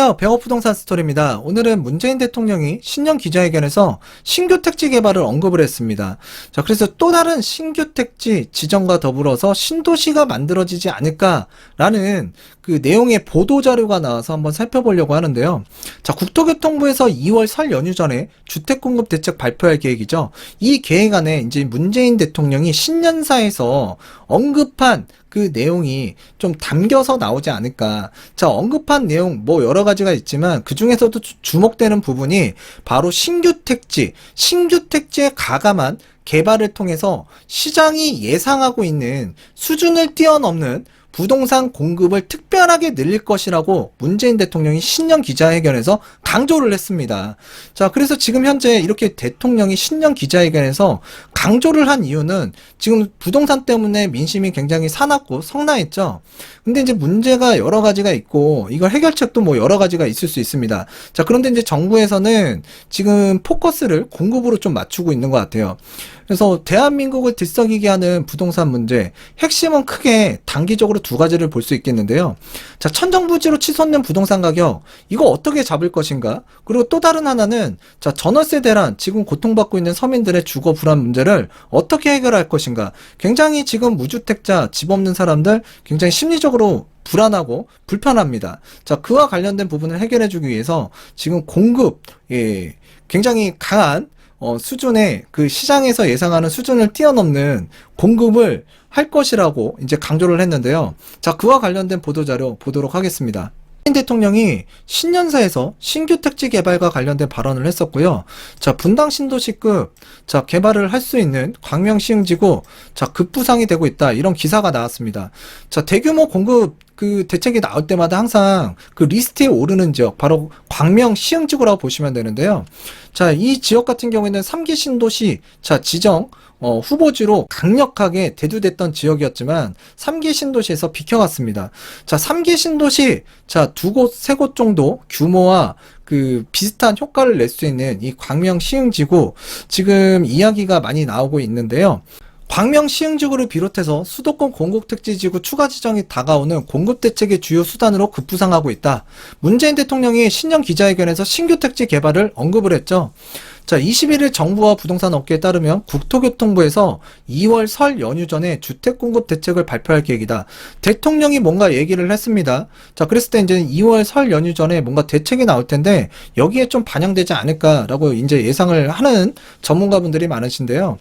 안녕하세요. 백업부동산 스토리입니다. 오늘은 문재인 대통령이 신년 기자회견에서 신규 택지 개발을 언급을 했습니다. 자, 그래서 또 다른 신규 택지 지정과 더불어서 신도시가 만들어지지 않을까라는 그 내용의 보도자료가 나와서 한번 살펴보려고 하는데요. 자, 국토교통부에서 2월 설 연휴 전에 주택공급 대책 발표할 계획이죠. 이 계획 안에 이제 문재인 대통령이 신년사에서 언급한 그 내용이 좀 담겨서 나오지 않을까. 자, 언급한 내용 뭐 여러 가지가 있지만 그 중에서도 주목되는 부분이 바로 신규 택지의 가감한 개발을 통해서 시장이 예상하고 있는 수준을 뛰어넘는 부동산 공급을 특별하게 늘릴 것이라고 문재인 대통령이 신년 기자회견에서 강조를 했습니다. 자, 그래서 지금 현재 이렇게 대통령이 신년 기자회견에서 강조를 한 이유는 지금 부동산 때문에 민심이 굉장히 사납고 성나했죠. 근데 이제 문제가 여러 가지가 있고 이걸 해결책도 뭐 여러 가지가 있을 수 있습니다. 자, 그런데 이제 정부에서는 지금 포커스를 공급으로 좀 맞추고 있는 것 같아요. 그래서 대한민국을 들썩이게 하는 부동산 문제, 핵심은 크게 단기적으로 두 가지를 볼 수 있겠는데요. 자, 천정부지로 치솟는 부동산 가격, 이거 어떻게 잡을 것인가? 그리고 또 다른 하나는, 자, 전월세 대란, 지금 고통받고 있는 서민들의 주거 불안 문제를 어떻게 해결할 것인가? 굉장히 지금 무주택자, 집 없는 사람들 굉장히 심리적으로 불안하고 불편합니다. 자, 그와 관련된 부분을 해결해주기 위해서 지금 공급, 굉장히 강한 수준의 그 시장에서 예상하는 수준을 뛰어넘는 공급을 할 것이라고 이제 강조를 했는데요. 자, 그와 관련된 보도자료 보도록 하겠습니다. 문재인 대통령이 신년사에서 신규 택지 개발과 관련된 발언을 했었고요. 자, 분당 신도시급 개발을 할 수 있는 광명 시흥지구 급부상이 되고 있다. 이런 기사가 나왔습니다. 자, 대규모 공급 그 대책이 나올 때마다 항상 그 리스트에 오르는 지역, 바로 광명 시흥지구라고 보시면 되는데요. 자, 이 지역 같은 경우에는 3기 신도시 지정 후보지로 강력하게 대두됐던 지역이었지만 3기 신도시에서 비켜갔습니다. 자, 3기 신도시 두 곳, 세 곳 정도 규모와 그 비슷한 효과를 낼 수 있는 이 광명 시흥지구 지금 이야기가 많이 나오고 있는데요. 광명 시흥지구를 비롯해서 수도권 공급택지지구 추가 지정이 다가오는 공급대책의 주요 수단으로 급부상하고 있다. 문재인 대통령이 신년 기자회견에서 신규 택지 개발을 언급을 했죠. 자, 21일 정부와 부동산 업계에 따르면 국토교통부에서 2월 설 연휴 전에 주택공급 대책을 발표할 계획이다. 대통령이 뭔가 얘기를 했습니다. 자, 그랬을 때 이제 2월 설 연휴 전에 뭔가 대책이 나올 텐데 여기에 좀 반영되지 않을까라고 이제 예상을 하는 전문가분들이 많으신데요.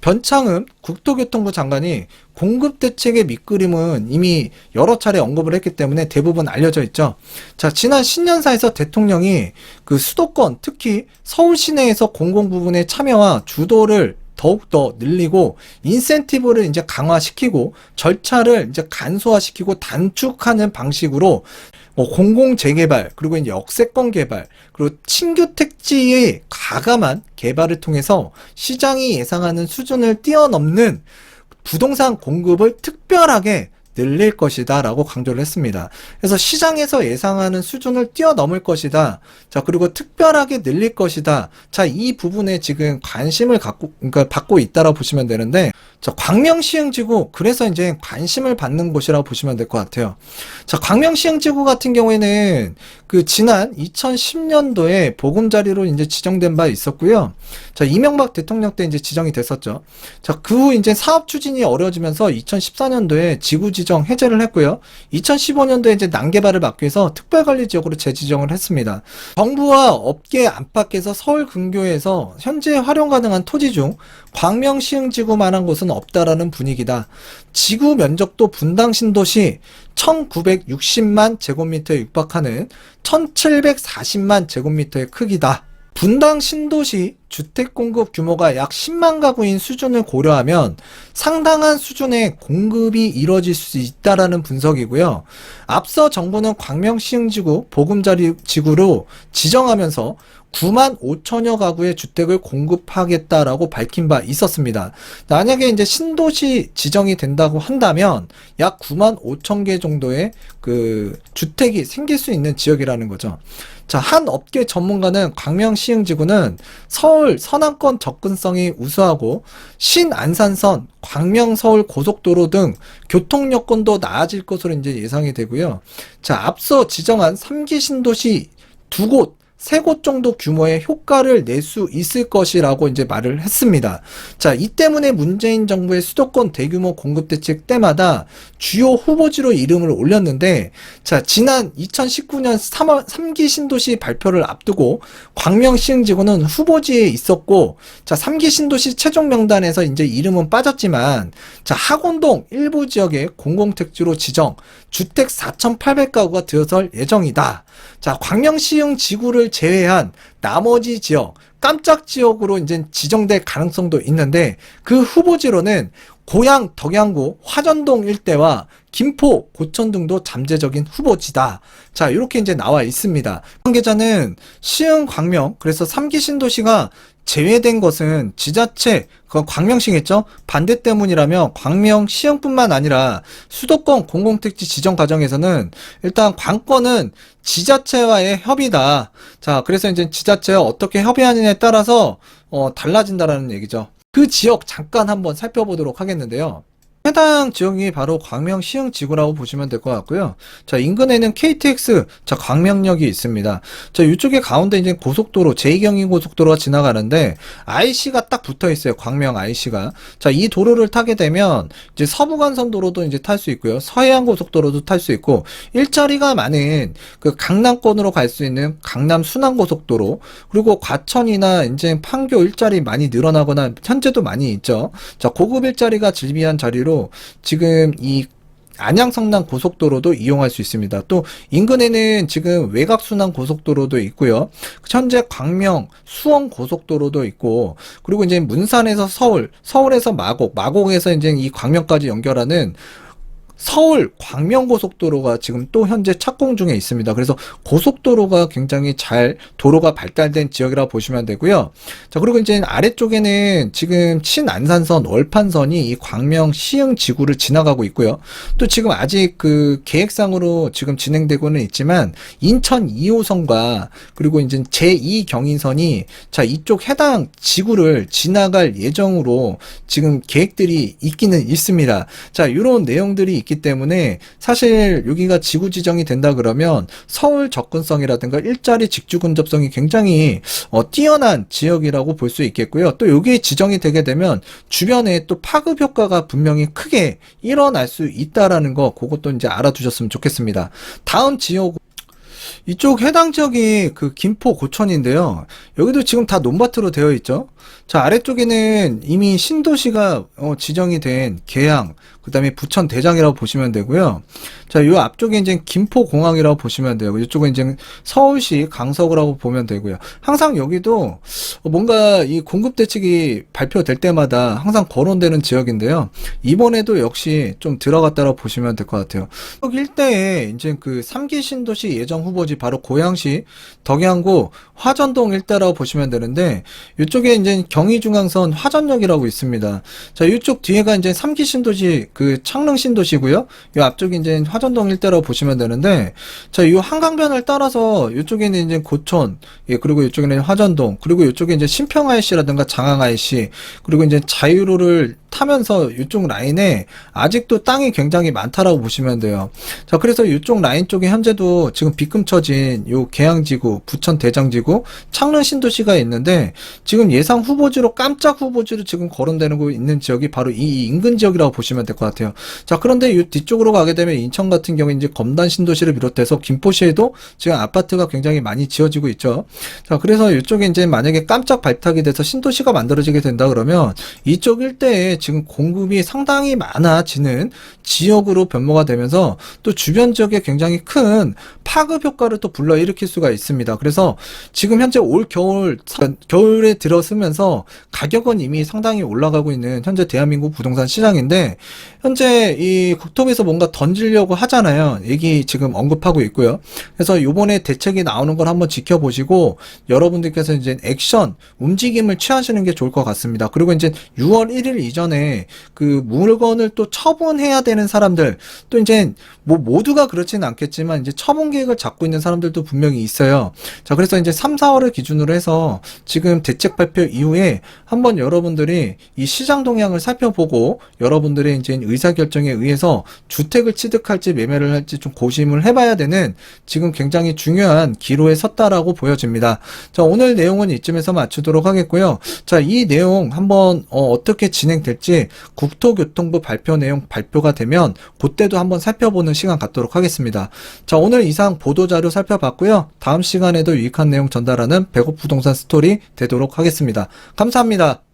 변창흠 국토교통부 장관이 공급대책의 밑그림은 이미 여러 차례 언급을 했기 때문에 대부분 알려져 있죠. 자, 지난 신년사에서 대통령이 그 수도권, 특히 서울 시내에서 공공부문의 참여와 주도를 더욱더 늘리고 인센티브를 이제 강화시키고 절차를 이제 간소화시키고 단축하는 방식으로 공공 재개발, 그리고 이제 역세권 개발, 그리고 신규 택지의 가감한 개발을 통해서 시장이 예상하는 수준을 뛰어넘는 부동산 공급을 특별하게 늘릴 것이다 라고 강조를 했습니다. 그래서 시장에서 예상하는 수준을 뛰어넘을 것이다. 자, 그리고 특별하게 늘릴 것이다. 자, 이 부분에 지금 관심을 받고 있다라고 보시면 되는데, 자, 광명 시흥지구, 그래서 이제 관심을 받는 곳이라고 보시면 될 것 같아요. 자, 광명 시흥지구 같은 경우에는 그 지난 2010년도에 보금자리로 이제 지정된 바 있었고요. 자, 이명박 대통령 때 이제 지정이 됐었죠. 자, 그 후 이제 사업 추진이 어려워지면서 2014년도에 지구 지정 해제를 했고요. 2015년도에 이제 난개발을 막기 위해서 특별관리지역으로 재지정을 했습니다. 정부와 업계 안팎에서 서울 근교에서 현재 활용 가능한 토지 중 광명 시흥지구만한 곳은 없다라는 분위기다. 지구 면적도 분당 신도시 1960만 제곱미터에 육박하는 1740만 제곱미터의 크기다. 분당 신도시 주택 공급 규모가 약 10만 가구인 수준을 고려하면 상당한 수준의 공급이 이뤄질 수 있다라는 분석이고요. 앞서 정부는 광명 시흥지구 보금자리 지구로 지정하면서 9만 5천여 가구의 주택을 공급하겠다라고 밝힌 바 있었습니다. 만약에 이제 신도시 지정이 된다고 한다면 약 9만 5천 개 정도의 그 주택이 생길 수 있는 지역이라는 거죠. 자, 한 업계 전문가는 광명시흥지구는 서울 서남권 접근성이 우수하고 신안산선, 광명-서울 고속도로 등 교통 여건도 나아질 것으로 이제 예상이 되고요. 자, 앞서 지정한 3기 신도시 두 곳, 세 곳 정도 규모의 효과를 낼 수 있을 것이라고 이제 말을 했습니다. 자, 이 때문에 문재인 정부의 수도권 대규모 공급 대책 때마다 주요 후보지로 이름을 올렸는데, 자, 지난 2019년 3월 3기 신도시 발표를 앞두고 광명시흥지구는 후보지에 있었고, 자, 3기 신도시 최종 명단에서 이제 이름은 빠졌지만, 자, 학원동 일부 지역에 공공택지로 지정, 주택 4,800가구가 들어설 예정이다. 자, 광명시흥 지구를 제외한 나머지 지역, 깜짝 지역으로 이제 지정될 가능성도 있는데, 그 후보지로는 고양 덕양구 화전동 일대와 김포 고천 등도 잠재적인 후보지다. 자, 이렇게 이제 나와 있습니다. 관계자는 시흥 광명, 그래서 3기 신도시가 제외된 것은 지자체, 그건 광명시겠죠? 반대 때문이라면 광명 시흥뿐만 아니라 수도권 공공택지 지정 과정에서는 일단 관건은 지자체와의 협의다. 자, 그래서 이제 지자체와 어떻게 협의하느냐에 따라서 달라진다라는 얘기죠. 그 지역 잠깐 한번 살펴보도록 하겠는데요. 해당 지역이 바로 광명 시흥 지구라고 보시면 될 것 같고요. 자, 인근에는 KTX, 자, 광명역이 있습니다. 자, 이쪽에 가운데 이제 고속도로, 제2경인 고속도로가 지나가는데, IC가 딱 붙어 있어요. 광명 IC가. 자, 이 도로를 타게 되면, 이제 서부간선도로도 이제 탈 수 있고요. 서해안 고속도로도 탈 수 있고, 일자리가 많은 그 강남권으로 갈 수 있는 강남 순환고속도로, 그리고 과천이나 이제 판교 일자리 많이 늘어나거나, 현재도 많이 있죠. 자, 고급 일자리가 즐비한 자리로 지금 이 안양 성남 고속도로도 이용할 수 있습니다. 또 인근에는 지금 외곽순환 고속도로도 있고요. 현재 광명 수원 고속도로도 있고, 그리고 이제 문산에서 서울, 서울에서 마곡, 마곡에서 이제 이 광명까지 연결하는 서울 광명고속도로가 지금 또 현재 착공 중에 있습니다. 그래서 고속도로가 굉장히 잘 도로가 발달된 지역이라고 보시면 되고요. 자, 그리고 이제 아래쪽에는 지금 친안산선, 월판선이 이 광명 시흥 지구를 지나가고 있고요. 또 지금 아직 그 계획상으로 지금 진행되고는 있지만 인천 2호선과 그리고 이제 제2경인선이 자, 이쪽 해당 지구를 지나갈 예정으로 지금 계획들이 있기는 있습니다. 자, 이런 내용들이 있기 때문에 사실 여기가 지구 지정이 된다 그러면 서울 접근성이라든가 일자리 직주 근접성이 굉장히 뛰어난 지역이라고 볼 수 있겠고요. 또 여기 지정이 되게 되면 주변에 또 파급 효과가 분명히 크게 일어날 수 있다라는 거, 그것도 이제 알아두셨으면 좋겠습니다. 다음 지역, 이쪽 해당 지역이 그 김포 고천인데요. 여기도 지금 다 논밭으로 되어 있죠. 자, 아래쪽에는 이미 신도시가 지정이 된 계양, 그 다음에 부천 대장이라고 보시면 되고요. 자, 요 앞쪽에 이제 김포공항이라고 보시면 돼요. 이쪽은 이제 서울시 강서구라고 보면 되고요. 항상 여기도 뭔가 이 공급 대책이 발표될 때마다 항상 거론되는 지역인데요. 이번에도 역시 좀 들어갔다고 보시면 될 것 같아요. 여기 일대에 이제 그 3기 신도시 예정 후보지 바로 고양시 덕양구 화전동 일대라고 보시면 되는데, 이쪽에 이제 경의중앙선 화전역이라고 있습니다. 자, 이쪽 뒤에가 이제 3기 신도시 그 창릉 신도시고요. 이 앞쪽이 이제 화전동 일대라고 보시면 되는데, 자, 이 한강변을 따라서 이쪽에는 이제 고촌, 예, 그리고 이쪽에는 화전동, 그리고 이쪽에 이제 신평 IC라든가 장항 IC, 그리고 이제 자유로를 타면서 이쪽 라인에 아직도 땅이 굉장히 많다라고 보시면 돼요. 자, 그래서 이쪽 라인 쪽에 현재도 지금 빗금쳐진 요 계양지구, 부천 대장지구, 창릉 신도시가 있는데, 지금 예상 후보지로 깜짝 후보지로 지금 거론되고 있는 지역이 바로 이 인근 지역이라고 보시면 될 것 같아요. 자, 그런데 이 뒤쪽으로 가게 되면 인천 같은 경우에 이제 검단 신도시를 비롯해서 김포시에도 지금 아파트가 굉장히 많이 지어지고 있죠. 자, 그래서 이쪽에 이제 만약에 깜짝 발탁이 돼서 신도시가 만들어지게 된다 그러면 이쪽 일대에 지금 공급이 상당히 많아지는 지역으로 변모가 되면서 또 주변 지역에 굉장히 큰 파급 효과를 또 불러일으킬 수가 있습니다. 그래서 지금 현재 올 겨울에 들어서면서 가격은 이미 상당히 올라가고 있는 현재 대한민국 부동산 시장인데, 현재 이 국토부에서 뭔가 던지려고 하잖아요. 얘기 지금 언급하고 있고요. 그래서 요번에 대책이 나오는 걸 한번 지켜보시고 여러분들께서 이제 액션, 움직임을 취하시는 게 좋을 것 같습니다. 그리고 이제 6월 1일 이전에 전에 그 물건을 또 처분해야 되는 사람들, 또 이제 뭐 모두가 그렇지는 않겠지만 이제 처분 계획을 잡고 있는 사람들도 분명히 있어요. 자, 그래서 이제 3, 4월을 기준으로 해서 지금 대책 발표 이후에 한번 여러분들이 이 시장 동향을 살펴보고 여러분들의 이제 의사결정에 의해서 주택을 취득할지 매매를 할지 좀 고심을 해봐야 되는 지금 굉장히 중요한 기로에 섰다라고 보여집니다. 자, 오늘 내용은 이쯤에서 마치도록 하겠고요. 자, 이 내용 한번 어떻게 진행될지 국토교통부 발표 내용 발표가 되면 그때도 한번 살펴보는 시간 갖도록 하겠습니다. 자, 오늘 이상 보도자료 살펴봤고요. 다음 시간에도 유익한 내용 전달하는 백옥부동산 스토리 되도록 하겠습니다. 감사합니다.